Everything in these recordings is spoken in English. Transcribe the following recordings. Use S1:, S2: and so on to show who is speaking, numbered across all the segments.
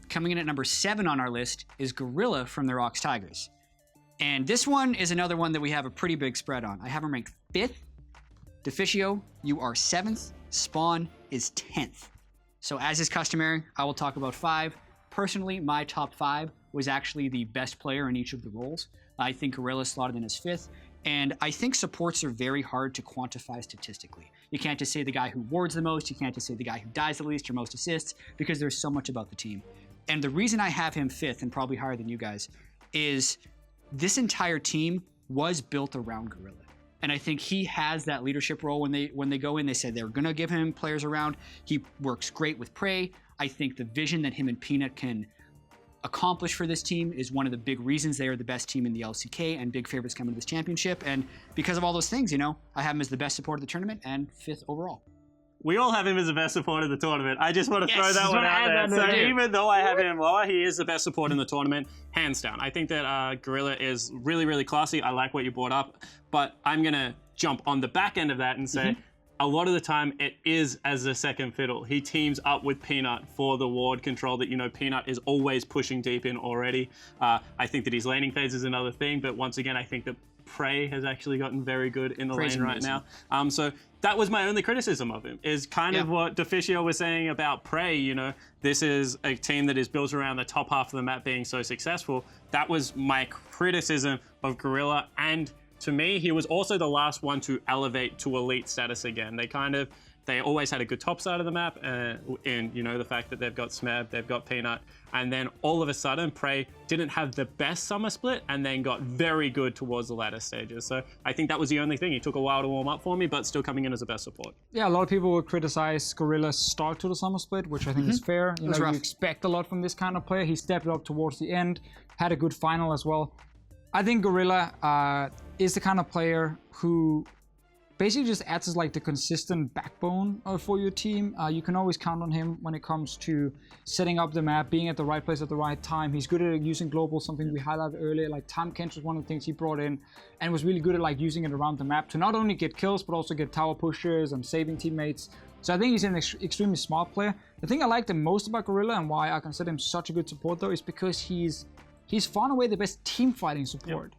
S1: Coming in at number 7 on our list is Gorilla from the ROX Tigers. And this one is another one that we have a pretty big spread on. I have him ranked 5th. Deficio, you are 7th. Spawn is 10th. So as is customary, I will talk about 5. Personally, my top 5 was actually the best player in each of the roles. I think Gorilla slotted in as 5th. And I think supports are very hard to quantify statistically. You can't just say the guy who wards the most, you can't just say the guy who dies the least or most assists, because there's so much about the team. And the reason I have him 5th, and probably higher than you guys, is this entire team was built around Gorilla. And I think he has that leadership role when they go in. They said they're going to give him players around. He works great with Prey. I think the vision that him and Peanut can accomplish for this team is one of the big reasons they are the best team in the LCK and big favorites coming to this championship. And because of all those things, I have him as the best supporter of the tournament and 5th overall.
S2: We all have him as the best supporter of the tournament. I just want to throw that one out there. So even though I have him lower, he is the best supporter in the tournament, hands down. I think that Gorilla is really, really classy. I like what you brought up, but I'm going to jump on the back end of that and say a lot of the time it is as a second fiddle. He teams up with Peanut for the ward control that, Peanut is always pushing deep in already. I think that his laning phase is another thing, but once again, I think that Prey has actually gotten very good in the lane right now. So that was my only criticism of him, is kind of what Deficio was saying about Prey. This is a team that is built around the top half of the map being so successful. That was my criticism of Gorilla, and to me, he was also the last one to elevate to elite status again. They always had a good top side of the map, in the fact that they've got Smeb, they've got Peanut, and then all of a sudden, Prey didn't have the best summer split, and then got very good towards the latter stages. So I think that was the only thing. He took a while to warm up for me, but still coming in as the best support.
S3: Yeah, a lot of people would criticize Gorilla's start to the summer split, which I think is fair. You expect a lot from this kind of player. He stepped up towards the end, had a good final as well. I think Gorilla is the kind of player who basically just acts as like the consistent backbone for your team. You can always count on him when it comes to setting up the map, being at the right place at the right time. He's good at using global, something we highlighted earlier. Like time cancel was one of the things he brought in, and was really good at like using it around the map to not only get kills but also get tower pushes and saving teammates. So I think he's an extremely smart player. The thing I like the most about Gorilla and why I consider him such a good support though is because he's far and away the best team fighting support.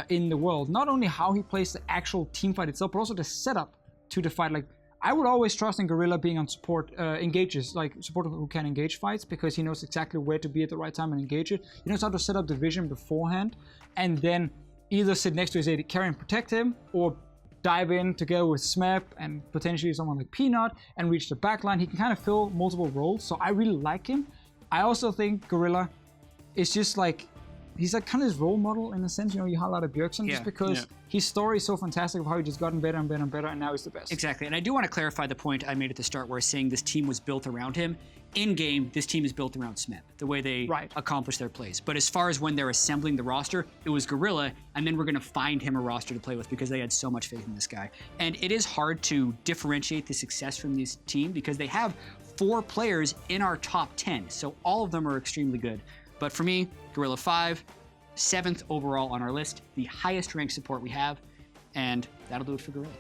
S3: In the world. Not only how he plays the actual team fight itself, but also the setup to the fight. Like, I would always trust in Gorilla being on support engages, like support who can engage fights, because he knows exactly where to be at the right time and engage it. He knows how to set up the vision beforehand, and then either sit next to his AD carry and protect him, or dive in together with Smep and potentially someone like Peanut and reach the backline. He can kind of fill multiple roles, so I really like him. I also think Gorilla is just like, he's like kind of his role model in a sense. You highlighted Bjergsen just because his story is so fantastic of how he just gotten better and better and better, and now he's the best.
S1: Exactly, and I do want to clarify the point I made at the start where I was saying this team was built around him. In game, this team is built around Smep, the way they accomplish their plays. But as far as when they're assembling the roster, it was Gorilla, and then we're going to find him a roster to play with because they had so much faith in this guy. And it is hard to differentiate the success from this team because they have 4 players in our top 10, so all of them are extremely good. But for me, Gorilla 5, 7th overall on our list, the highest ranked support we have, and that'll do it for Gorilla.